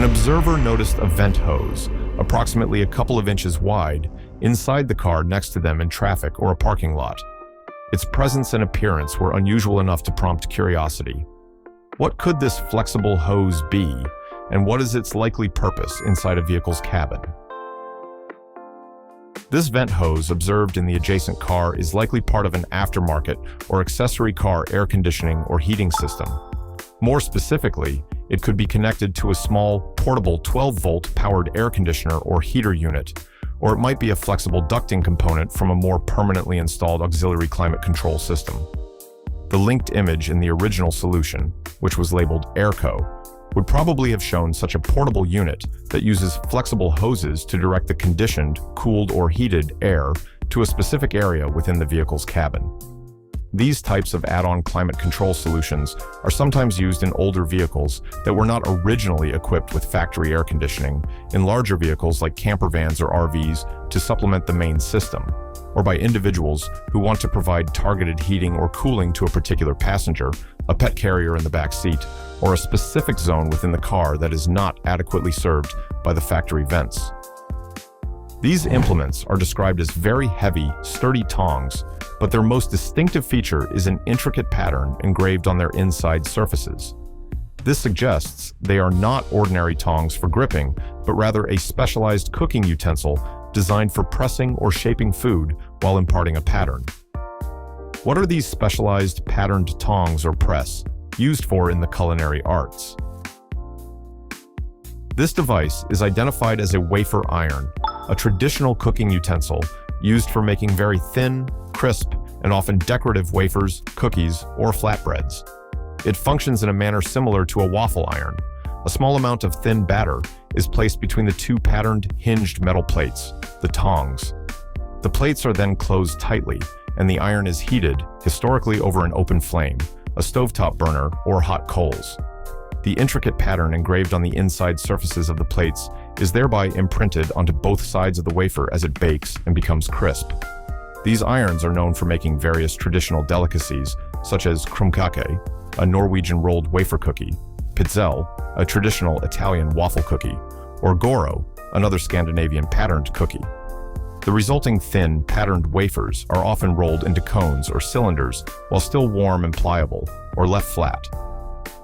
An observer noticed a vent hose, approximately a couple of inches wide, inside the car next to them in traffic or a parking lot. Its presence and appearance were unusual enough to prompt curiosity. What could this flexible hose be, and what is its likely purpose inside a vehicle's cabin? This vent hose observed in the adjacent car is likely part of an aftermarket or accessory car air conditioning or heating system. More specifically, it could be connected to a small, portable 12-volt powered air conditioner or heater unit, or it might be a flexible ducting component from a more permanently installed auxiliary climate control system. The linked image in the original solution, which was labeled Airco, would probably have shown such a portable unit that uses flexible hoses to direct the conditioned, cooled, or heated air to a specific area within the vehicle's cabin. These types of add-on climate control solutions are sometimes used in older vehicles that were not originally equipped with factory air conditioning, in larger vehicles like camper vans or RVs to supplement the main system, or by individuals who want to provide targeted heating or cooling to a particular passenger, a pet carrier in the back seat, or a specific zone within the car that is not adequately served by the factory vents. These implements are described as very heavy, sturdy tongs, but their most distinctive feature is an intricate pattern engraved on their inside surfaces. This suggests they are not ordinary tongs for gripping, but rather a specialized cooking utensil designed for pressing or shaping food while imparting a pattern. What are these specialized patterned tongs or press used for in the culinary arts? This device is identified as a wafer iron, a traditional cooking utensil used for making very thin, crisp, and often decorative wafers, cookies, or flatbreads. It functions in a manner similar to a waffle iron. A small amount of thin batter is placed between the two patterned, hinged metal plates, the tongs. The plates are then closed tightly, and the iron is heated, historically over an open flame, a stovetop burner, or hot coals. The intricate pattern engraved on the inside surfaces of the plates is thereby imprinted onto both sides of the wafer as it bakes and becomes crisp. These irons are known for making various traditional delicacies, such as krumkake, a Norwegian rolled wafer cookie, pitzel, a traditional Italian waffle cookie, or goro, another Scandinavian patterned cookie. The resulting thin, patterned wafers are often rolled into cones or cylinders while still warm and pliable, or left flat.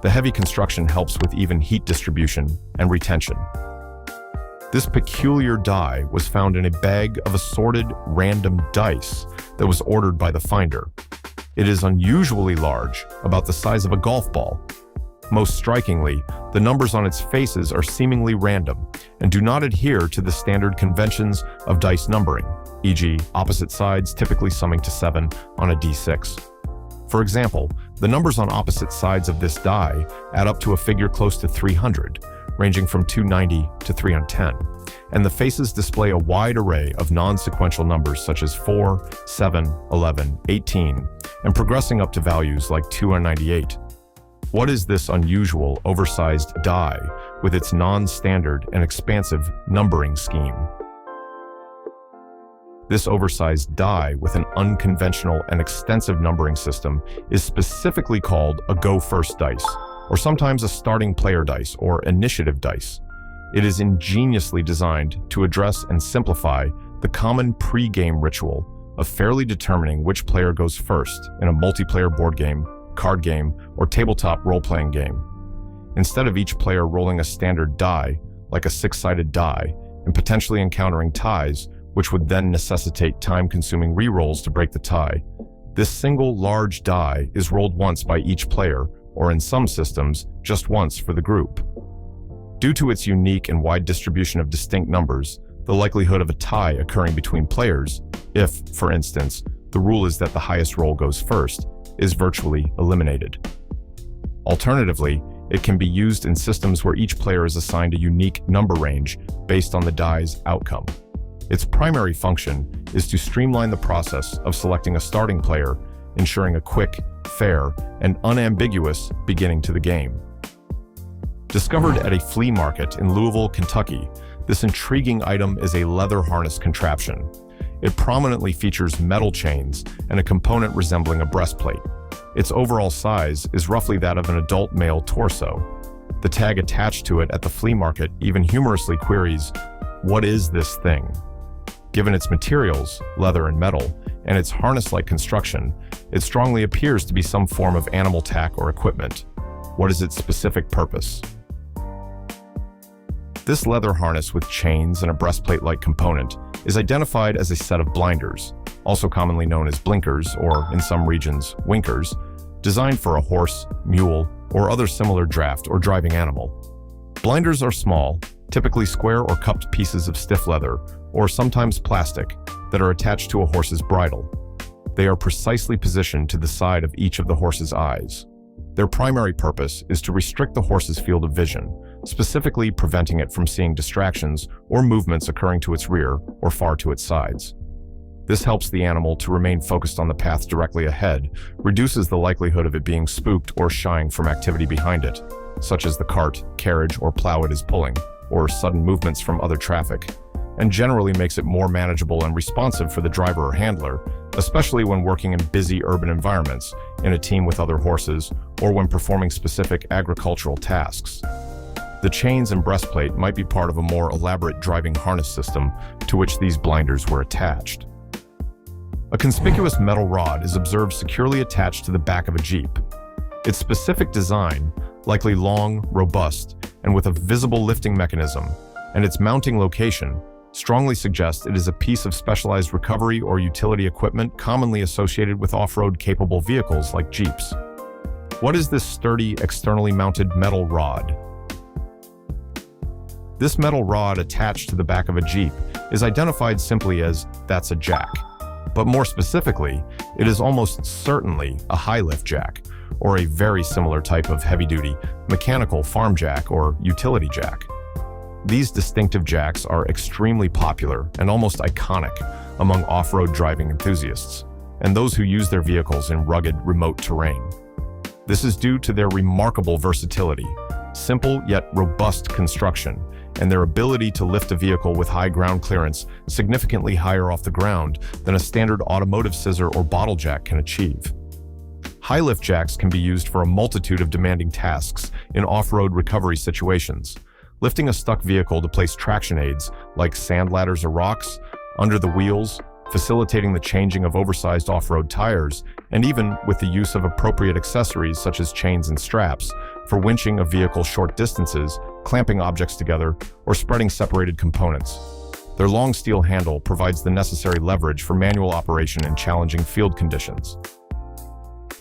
The heavy construction helps with even heat distribution and retention. This peculiar die was found in a bag of assorted random dice that was ordered by the finder. It is unusually large, about the size of a golf ball. Most strikingly, the numbers on its faces are seemingly random and do not adhere to the standard conventions of dice numbering, e.g., opposite sides typically summing to 7 on a d6. For example, the numbers on opposite sides of this die add up to a figure close to 300, ranging from 290 to 310, and the faces display a wide array of non-sequential numbers such as 4, 7, 11, 18, and progressing up to values like 298. What is this unusual, oversized die with its non-standard and expansive numbering scheme? This oversized die with an unconventional and extensive numbering system is specifically called a Go First dice, or sometimes a starting player dice or initiative dice. It is ingeniously designed to address and simplify the common pre-game ritual of fairly determining which player goes first in a multiplayer board game, card game, or tabletop role-playing game. Instead of each player rolling a standard die, like a 6-sided die, and potentially encountering ties, which would then necessitate time-consuming re-rolls to break the tie, this single large die is rolled once by each player, or in some systems, just once for the group. Due to its unique and wide distribution of distinct numbers, the likelihood of a tie occurring between players, if, for instance, the rule is that the highest roll goes first, is virtually eliminated. Alternatively, it can be used in systems where each player is assigned a unique number range based on the die's outcome. Its primary function is to streamline the process of selecting a starting player, ensuring a quick, fair, and unambiguous beginning to the game. Discovered at a flea market in Louisville, Kentucky, this intriguing item is a leather harness contraption. It prominently features metal chains and a component resembling a breastplate. Its overall size is roughly that of an adult male torso. The tag attached to it at the flea market even humorously queries, "What is this thing?" Given its materials, leather and metal, and its harness-like construction, it strongly appears to be some form of animal tack or equipment. What is its specific purpose? This leather harness with chains and a breastplate-like component is identified as a set of blinders, also commonly known as blinkers or, in some regions, winkers, designed for a horse, mule, or other similar draft or driving animal. Blinders are small, typically square or cupped pieces of stiff leather, or sometimes plastic, that are attached to a horse's bridle. They are precisely positioned to the side of each of the horse's eyes. Their primary purpose is to restrict the horse's field of vision, specifically preventing it from seeing distractions or movements occurring to its rear or far to its sides. This helps the animal to remain focused on the path directly ahead, reduces the likelihood of it being spooked or shying from activity behind it, such as the cart, carriage, or plow it is pulling, or sudden movements from other traffic, and generally makes it more manageable and responsive for the driver or handler, especially when working in busy urban environments, in a team with other horses, or when performing specific agricultural tasks. The chains and breastplate might be part of a more elaborate driving harness system to which these blinders were attached. A conspicuous metal rod is observed securely attached to the back of a Jeep. Its specific design, likely long, robust, and with a visible lifting mechanism, and its mounting location, strongly suggests it is a piece of specialized recovery or utility equipment commonly associated with off-road capable vehicles like Jeeps. What is this sturdy, externally mounted metal rod? This metal rod attached to the back of a Jeep is identified simply as "that's a jack." But more specifically, it is almost certainly a high-lift jack, or a very similar type of heavy-duty mechanical farm jack or utility jack. These distinctive jacks are extremely popular and almost iconic among off-road driving enthusiasts, and those who use their vehicles in rugged, remote terrain. This is due to their remarkable versatility, simple yet robust construction, and their ability to lift a vehicle with high ground clearance significantly higher off the ground than a standard automotive scissor or bottle jack can achieve. High-lift jacks can be used for a multitude of demanding tasks in off-road recovery situations, lifting a stuck vehicle to place traction aids like sand ladders or rocks under the wheels, facilitating the changing of oversized off-road tires, and even with the use of appropriate accessories such as chains and straps for winching a vehicle short distances, clamping objects together, or spreading separated components. Their long steel handle provides the necessary leverage for manual operation in challenging field conditions.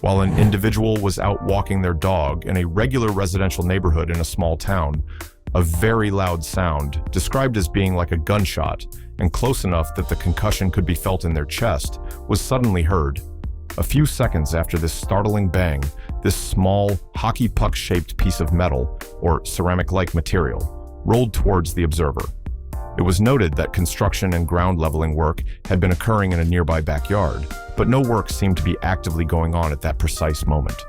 While an individual was out walking their dog in a regular residential neighborhood in a small town, a very loud sound, described as being like a gunshot and close enough that the concussion could be felt in their chest, was suddenly heard. A few seconds after this startling bang, this small, hockey puck-shaped piece of metal, or ceramic-like material, rolled towards the observer. It was noted that construction and ground leveling work had been occurring in a nearby backyard, but no work seemed to be actively going on at that precise moment.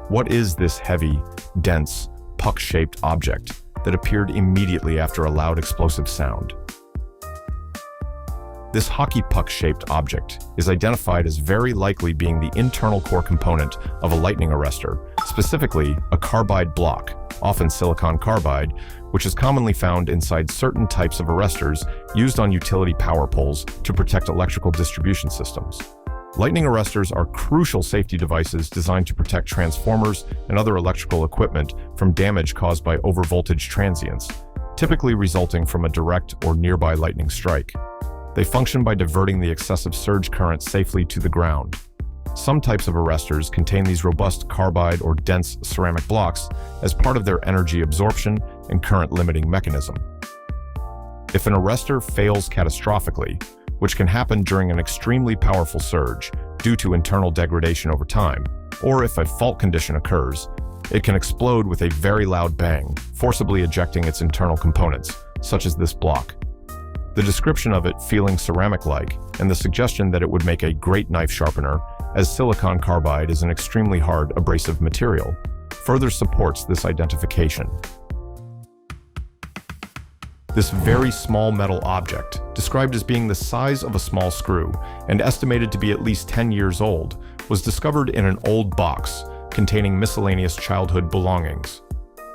What is this heavy, dense, puck-shaped object that appeared immediately after a loud explosive sound? This hockey puck-shaped object is identified as very likely being the internal core component of a lightning arrestor, specifically a carbide block, often silicon carbide, which is commonly found inside certain types of arrestors used on utility power poles to protect electrical distribution systems. Lightning arrestors are crucial safety devices designed to protect transformers and other electrical equipment from damage caused by overvoltage transients, typically resulting from a direct or nearby lightning strike. They function by diverting the excessive surge current safely to the ground. Some types of arrestors contain these robust carbide or dense ceramic blocks as part of their energy absorption and current limiting mechanism. If an arrestor fails catastrophically, which can happen during an extremely powerful surge due to internal degradation over time, or if a fault condition occurs, it can explode with a very loud bang, forcibly ejecting its internal components, such as this block. The description of it feeling ceramic-like and the suggestion that it would make a great knife sharpener, as silicon carbide is an extremely hard, abrasive material, further supports this identification. This very small metal object, described as being the size of a small screw and estimated to be at least 10 years old, was discovered in an old box containing miscellaneous childhood belongings.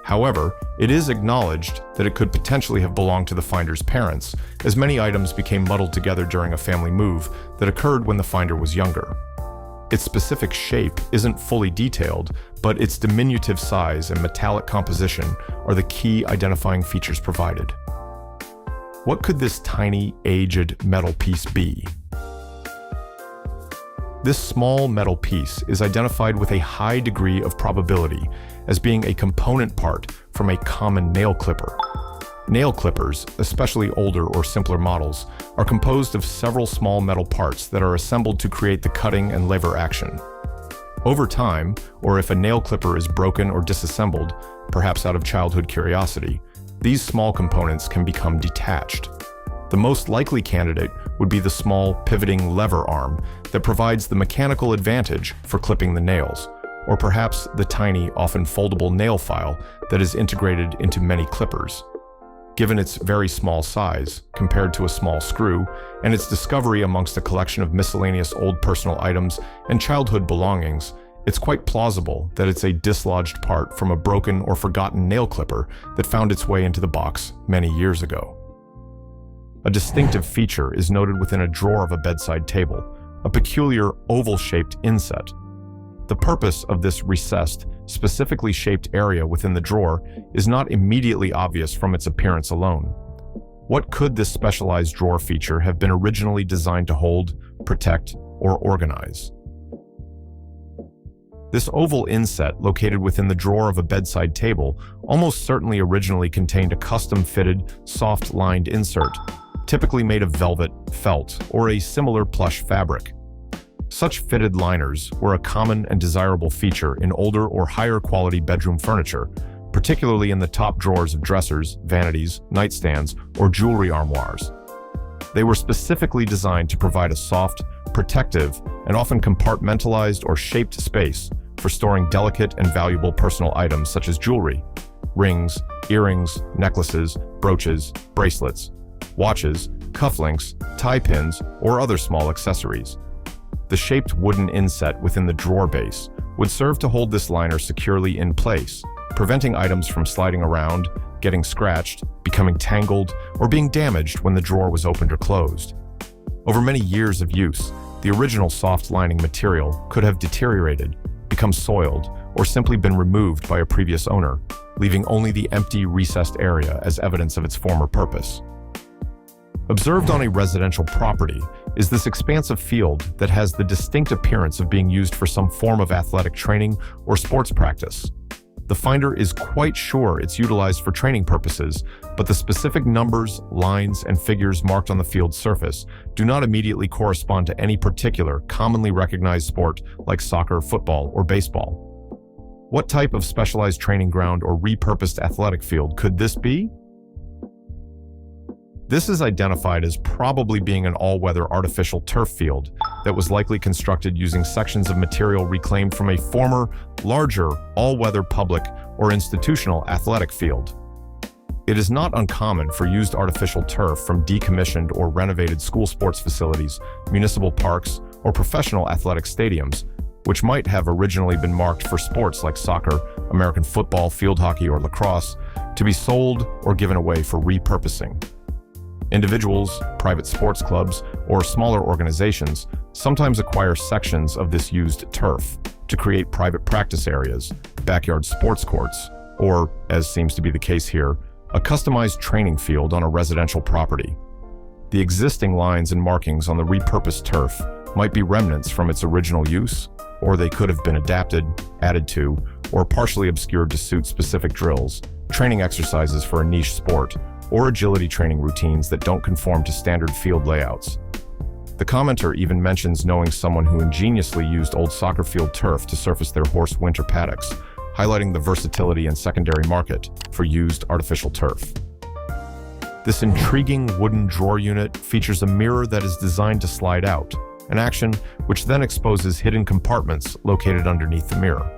However, it is acknowledged that it could potentially have belonged to the finder's parents, as many items became muddled together during a family move that occurred when the finder was younger. Its specific shape isn't fully detailed, but its diminutive size and metallic composition are the key identifying features provided. What could this tiny, aged metal piece be? This small metal piece is identified with a high degree of probability as being a component part from a common nail clipper. Nail clippers, especially older or simpler models, are composed of several small metal parts that are assembled to create the cutting and lever action. Over time, or if a nail clipper is broken or disassembled, perhaps out of childhood curiosity, these small components can become detached. The most likely candidate would be the small pivoting lever arm that provides the mechanical advantage for clipping the nails, or perhaps the tiny, often foldable nail file that is integrated into many clippers. Given its very small size, compared to a small screw, and its discovery amongst a collection of miscellaneous old personal items and childhood belongings, it's quite plausible that it's a dislodged part from a broken or forgotten nail clipper that found its way into the box many years ago. A distinctive feature is noted within a drawer of a bedside table, a peculiar oval-shaped inset. The purpose of this recessed, specifically shaped area within the drawer is not immediately obvious from its appearance alone. What could this specialized drawer feature have been originally designed to hold, protect, or organize? This oval inset located within the drawer of a bedside table almost certainly originally contained a custom-fitted, soft-lined insert, typically made of velvet, felt, or a similar plush fabric. Such fitted liners were a common and desirable feature in older or higher quality bedroom furniture, particularly in the top drawers of dressers, vanities, nightstands, or jewelry armoires. They were specifically designed to provide a soft, protective, and often compartmentalized or shaped space for storing delicate and valuable personal items such as jewelry, rings, earrings, necklaces, brooches, bracelets, watches, cufflinks, tie pins, or other small accessories. The shaped wooden inset within the drawer base would serve to hold this liner securely in place, preventing items from sliding around, getting scratched, becoming tangled, or being damaged when the drawer was opened or closed. Over many years of use, the original soft lining material could have deteriorated, become soiled, or simply been removed by a previous owner, leaving only the empty, recessed area as evidence of its former purpose. Observed on a residential property is this expansive field that has the distinct appearance of being used for some form of athletic training or sports practice. The finder is quite sure it's utilized for training purposes, but the specific numbers, lines, and figures marked on the field's surface do not immediately correspond to any particular commonly recognized sport like soccer, football, or baseball. What type of specialized training ground or repurposed athletic field could this be? This is identified as probably being an all-weather artificial turf field that was likely constructed using sections of material reclaimed from a former, larger, all-weather public or institutional athletic field. It is not uncommon for used artificial turf from decommissioned or renovated school sports facilities, municipal parks, or professional athletic stadiums, which might have originally been marked for sports like soccer, American football, field hockey, or lacrosse, to be sold or given away for repurposing. Individuals, private sports clubs, or smaller organizations sometimes acquire sections of this used turf to create private practice areas, backyard sports courts, or, as seems to be the case here, a customized training field on a residential property. The existing lines and markings on the repurposed turf might be remnants from its original use, or they could have been adapted, added to, or partially obscured to suit specific drills, training exercises for a niche sport, or agility training routines that don't conform to standard field layouts. The commenter even mentions knowing someone who ingeniously used old soccer field turf to surface their horse winter paddocks, highlighting the versatility and secondary market for used artificial turf. This intriguing wooden drawer unit features a mirror that is designed to slide out, an action which then exposes hidden compartments located underneath the mirror.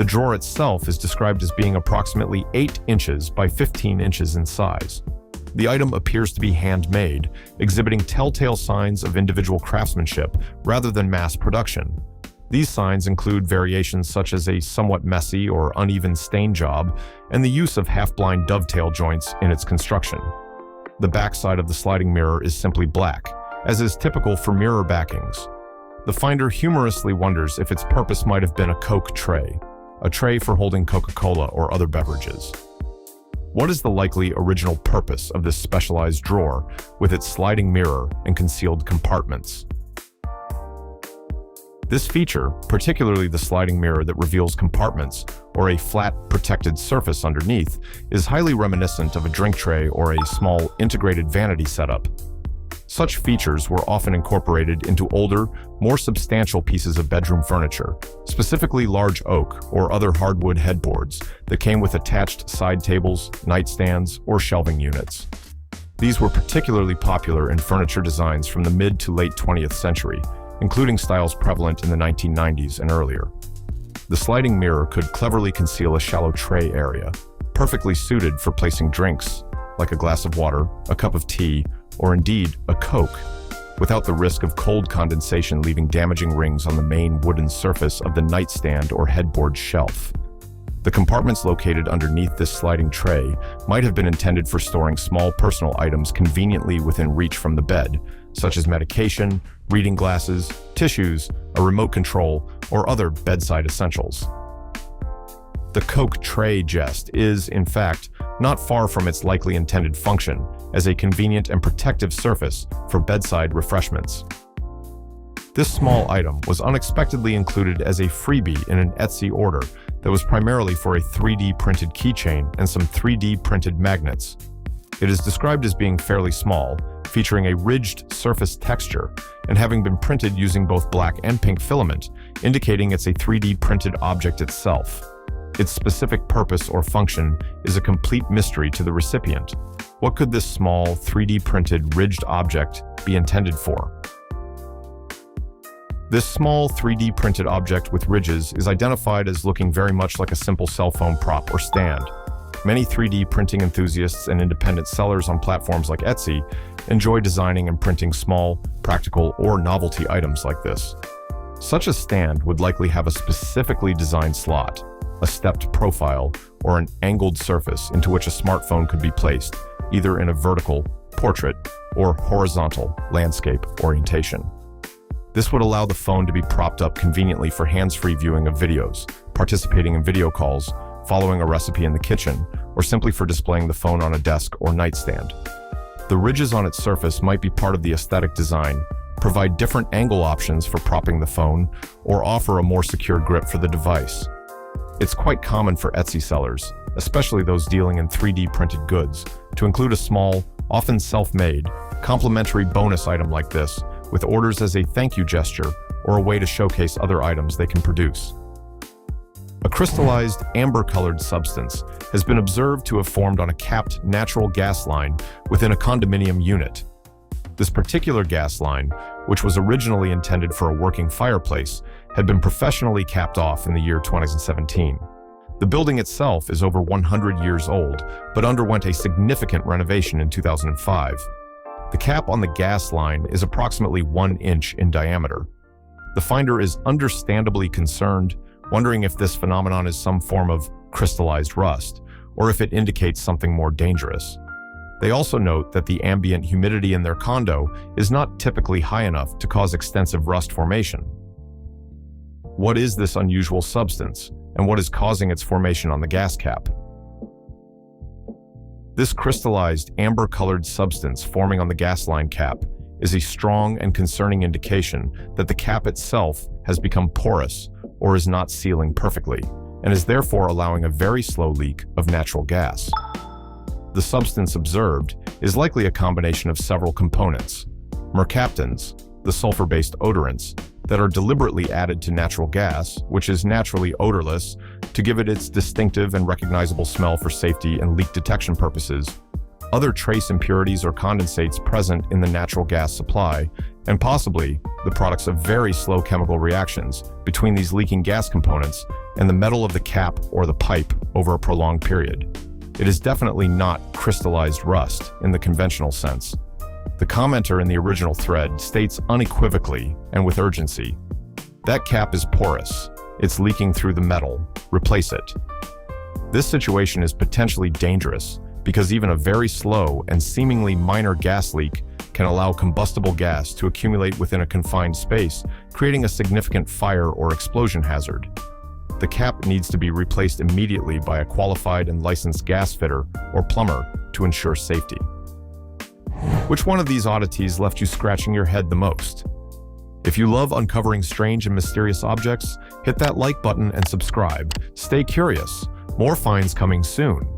The drawer itself is described as being approximately 8 inches by 15 inches in size. The item appears to be handmade, exhibiting telltale signs of individual craftsmanship rather than mass production. These signs include variations such as a somewhat messy or uneven stain job and the use of half-blind dovetail joints in its construction. The backside of the sliding mirror is simply black, as is typical for mirror backings. The finder humorously wonders if its purpose might have been a Coke tray, a tray for holding Coca-Cola or other beverages. What is the likely original purpose of this specialized drawer with its sliding mirror and concealed compartments? This feature, particularly the sliding mirror that reveals compartments or a flat, protected surface underneath, is highly reminiscent of a drink tray or a small, integrated vanity setup. Such features were often incorporated into older, more substantial pieces of bedroom furniture, specifically large oak or other hardwood headboards that came with attached side tables, nightstands, or shelving units. These were particularly popular in furniture designs from the mid to late 20th century, including styles prevalent in the 1990s and earlier. The sliding mirror could cleverly conceal a shallow tray area, perfectly suited for placing drinks, like a glass of water, a cup of tea, or indeed a Coke, without the risk of cold condensation leaving damaging rings on the main wooden surface of the nightstand or headboard shelf. The compartments located underneath this sliding tray might have been intended for storing small personal items conveniently within reach from the bed, such as medication, reading glasses, tissues, a remote control, or other bedside essentials. The Coke tray jest is, in fact, not far from its likely intended function as a convenient and protective surface for bedside refreshments. This small item was unexpectedly included as a freebie in an Etsy order that was primarily for a 3D printed keychain and some 3D printed magnets. It is described as being fairly small, featuring a ridged surface texture, and having been printed using both black and pink filament, indicating it's a 3D printed object itself. Its specific purpose or function is a complete mystery to the recipient. What could this small, 3D printed ridged object be intended for? This small 3D printed object with ridges is identified as looking very much like a simple cell phone prop or stand. Many 3D printing enthusiasts and independent sellers on platforms like Etsy enjoy designing and printing small, practical, or novelty items like this. Such a stand would likely have a specifically designed slot, a stepped profile, or an angled surface into which a smartphone could be placed, either in a vertical, portrait, or horizontal, landscape orientation. This would allow the phone to be propped up conveniently for hands-free viewing of videos, participating in video calls, following a recipe in the kitchen, or simply for displaying the phone on a desk or nightstand. The ridges on its surface might be part of the aesthetic design, provide different angle options for propping the phone, or offer a more secure grip for the device. It's quite common for Etsy sellers, especially those dealing in 3D printed goods, to include a small, often self-made, complimentary bonus item like this, with orders as a thank you gesture or a way to showcase other items they can produce. A crystallized, amber-colored substance has been observed to have formed on a capped natural gas line within a condominium unit. This particular gas line, which was originally intended for a working fireplace, had been professionally capped off in the year 2017. The building itself is over 100 years old, but underwent a significant renovation in 2005. The cap on the gas line is approximately 1 inch in diameter. The finder is understandably concerned, wondering if this phenomenon is some form of crystallized rust, or if it indicates something more dangerous. They also note that the ambient humidity in their condo is not typically high enough to cause extensive rust formation. What is this unusual substance, and what is causing its formation on the gas cap? This crystallized, amber-colored substance forming on the gas line cap is a strong and concerning indication that the cap itself has become porous or is not sealing perfectly, and is therefore allowing a very slow leak of natural gas. The substance observed is likely a combination of several components: mercaptans, the sulfur-based odorants, that are deliberately added to natural gas, which is naturally odorless, to give it its distinctive and recognizable smell for safety and leak detection purposes, other trace impurities or condensates present in the natural gas supply, and possibly the products of very slow chemical reactions between these leaking gas components and the metal of the cap or the pipe over a prolonged period. It is definitely not crystallized rust in the conventional sense. The commenter in the original thread states unequivocally and with urgency, That cap is porous. It's leaking through the metal. Replace it. This situation is potentially dangerous because even a very slow and seemingly minor gas leak can allow combustible gas to accumulate within a confined space, creating a significant fire or explosion hazard. The cap needs to be replaced immediately by a qualified and licensed gas fitter or plumber to ensure safety. Which one of these oddities left you scratching your head the most? If you love uncovering strange and mysterious objects, hit that like button and subscribe. Stay curious. More finds coming soon.